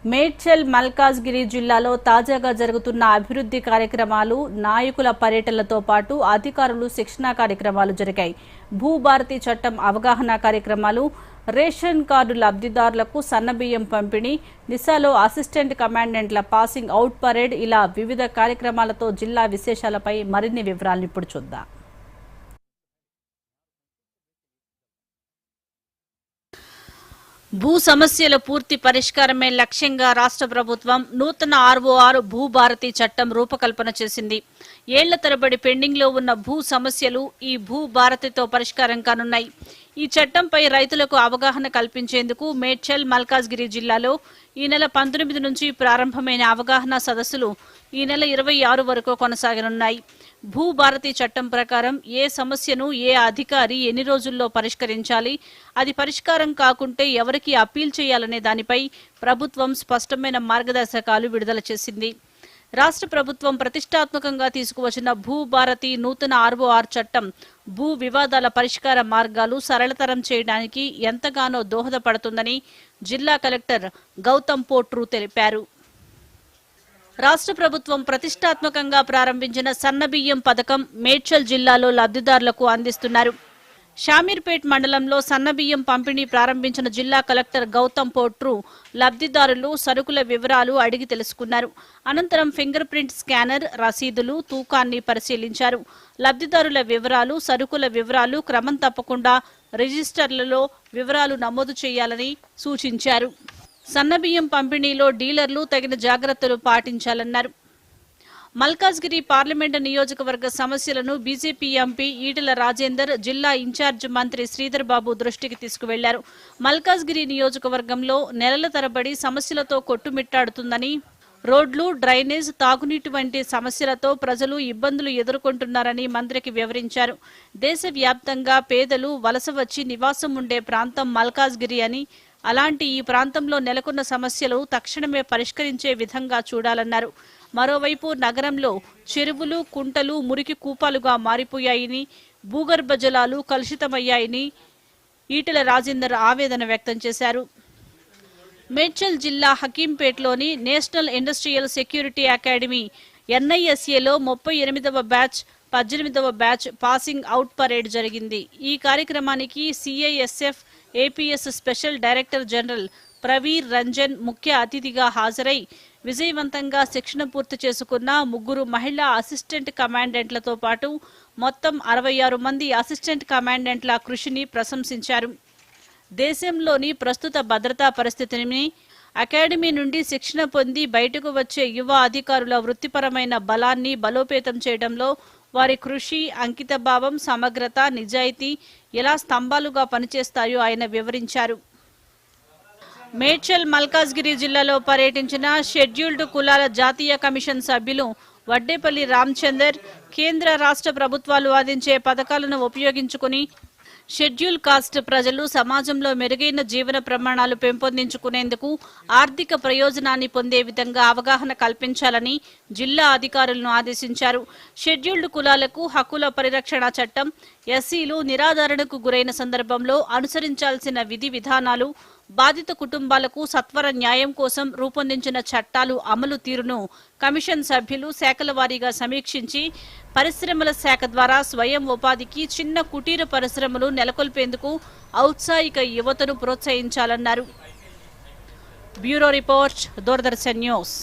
మేడ్చల్ మల్కాజ్గిరి జిల్లాలో తాజాగా జరుగుతున్న అభివృద్ధి కార్యక్రమాలు, నాయకుల పర్యటనలతో పాటు అధికారులు శిక్షణా కార్యక్రమాలు జరిగాయి. భూభారతి చట్టం అవగాహన కార్యక్రమాలు, రేషన్ కార్డు లబ్ధిదారులకు సన్నబియ్యం పంపిణీ, నిసాలో అసిస్టెంట్ కమాండెంట్ల పాసింగ్ అవుట్ పరేడ్ ఇలా వివిధ కార్యక్రమాలతో జిల్లా విశేషాలపై మరిన్ని వివరాలను ఇప్పుడు చూద్దాం. భూ సమస్యల పూర్తి పరిష్కారమే లక్ష్యంగా రాష్ట్ర ప్రభుత్వం నూతన ROR భూభారతి చట్టం రూపకల్పన చేసింది. ఏళ్ల తరబడి పెండింగ్ లో ఉన్న భూ సమస్యలు ఈ భూభారతితో పరిష్కారం కానున్నాయి. ఈ చట్టంపై రైతులకు అవగాహన కల్పించేందుకు మేడ్చల్ మల్కాజ్గిరి జిల్లాలో ఈ నెల 19 నుంచి ప్రారంభమైన అవగాహన సదస్సులు ఈ నెల 26 వరకు కొనసాగనున్నాయి. భూభారతి చట్టం ప్రకారం ఏ సమస్యను ఏ అధికారి ఎన్ని రోజుల్లో పరిష్కరించాలి, అది పరిష్కారం కాకుంటే ఎవరికి అప్పీల్ చేయాలనే దానిపై ప్రభుత్వం స్పష్టమైన మార్గదర్శకాలు విడుదల చేసింది. రాష్ట్ర ప్రభుత్వం ప్రతిష్టాత్మకంగా తీసుకువచ్చిన భూభారతి నూతన ROR చట్టం భూ వివాదాల పరిష్కార మార్గాలు సరళతరం చేయడానికి ఎంతగానో దోహదపడుతుందని జిల్లా కలెక్టర్ గౌతమ్ పోట్రు తెలిపారు. రాష్ట్ర ప్రభుత్వం ప్రతిష్టాత్మకంగా ప్రారంభించిన సన్నబియ్యం పథకం మేడ్చల్ జిల్లాలో లబ్ధిదారులకు అందిస్తున్నారు. షామీర్పేట్ మండలంలో సన్నబియ్యం పంపిణీ ప్రారంభించిన జిల్లా కలెక్టర్ గౌతమ్ పోట్రు లబ్ధిదారులు సరుకుల వివరాలు అడిగి తెలుసుకున్నారు. అనంతరం ఫింగర్ ప్రింట్ స్కానర్, రసీదులు, తూకాన్ని పరిశీలించారు. లబ్ధిదారుల వివరాలు, సరుకుల వివరాలు క్రమం తప్పకుండా రిజిస్టర్లలో వివరాలు నమోదు చేయాలని సూచించారు. సన్నబియ్యం పంపిణీలో డీలర్లు తగిన జాగ్రత్తలు పాటించాలన్నారు. మల్కాజ్గిరి పార్లమెంటు నియోజకవర్గ సమస్యలను బీజేపీ ఎంపీ ఈటెల రాజేందర్ జిల్లా ఇన్ఛార్జ్ మంత్రి శ్రీధర్ బాబు దృష్టికి తీసుకువెళ్లారు. మల్కాజ్గిరి నియోజకవర్గంలో నెలల తరబడి సమస్యలతో కొట్టుమిట్టాడుతుందని, రోడ్లు, డ్రైనేజ్, తాగునీటి వంటి సమస్యలతో ప్రజలు ఇబ్బందులు ఎదుర్కొంటున్నారని మంత్రికి వివరించారు. దేశవ్యాప్తంగా పేదలు వలస వచ్చి నివాసం ఉండే ప్రాంతం మల్కాజ్గిరి అని, అలాంటి ఈ ప్రాంతంలో నెలకొన్న సమస్యలు తక్షణమే పరిష్కరించే విధంగా చూడాలన్నారు. మరోవైపు నగరంలో చెరువులు, కుంటలు మురికి కూపాలుగా మారిపోయాయని, భూగర్భ జలాలు కలుషితమయ్యాయని ఈటెల రాజేందర్ ఆవేదన వ్యక్తం చేశారు. మేడ్చల్ జిల్లా హకీంపేట్లోని నేషనల్ ఇండస్ట్రియల్ సెక్యూరిటీ అకాడమీ NISAలో 38వ బ్యాచ్, 18వ బ్యాచ్ పాసింగ్ అవుట్ పరేడ్ జరిగింది. ఈ కార్యక్రమానికి CISF APS special director general Praveer Ranjan ముఖ్య అతిథిగా హాజరై విజయవంతంగా శిక్షణ పూర్తి చేసుకున్న 3 మహిళా అసిస్టెంట్ కమాండెంట్లతో పాటు మొత్తం 66 మంది అసిస్టెంట్ కమాండెంట్ల కృషిని ప్రశంసించారు. దేశంలోని ప్రస్తుత భద్రతా పరిస్థితిని, అకాడమీ నుండి శిక్షణ పొంది బయటకు వచ్చే యువ అధికారుల వృత్తిపరమైన బలాన్ని బలోపేతం చేయడంలో వారి కృషి, అంకితభావం, సమగ్రత, నిజాయితీ ఎలా స్తంభాలుగా పనిచేస్తాయో ఆయన వివరించారు. మేడ్చల్ మల్కాజ్గిరి జిల్లాలో పర్యటించిన షెడ్యూల్డ్ కులాల జాతీయ కమిషన్ సభ్యులు వడ్డేపల్లి రామచందర్ కేంద్ర, రాష్ట్ర ప్రభుత్వాలు అందించే పథకాలను ఉపయోగించుకుని షెడ్యూల్ కాస్ట్ ప్రజలు సమాజంలో మెరుగైన జీవన ప్రమాణాలు పెంపొందించుకునేందుకు ఆర్థిక ప్రయోజనాన్ని పొందే విధంగా అవగాహన కల్పించాలని జిల్లా అధికారులను ఆదేశించారు. షెడ్యూల్డ్ కులాలకు హక్కుల పరిరక్షణ చట్టం, SCలు నిరాదరణకు గురైన సందర్భంలో అనుసరించాల్సిన విధి విధానాలు, బాధిత కుటుంబాలకు సత్వర న్యాయం కోసం రూపొందించిన చట్టాలు అమలు తీరును కమిషన్ సభ్యులు శాఖల వారీగా సమీక్షించి పరిశ్రమల శాఖ ద్వారా స్వయం ఉపాధికి, చిన్న కుటీర పరిశ్రమలు నెలకొల్పేందుకు ఔత్సాహిక యువతను ప్రోత్సహించాలన్నారు. Bureau report, Doordarshan news.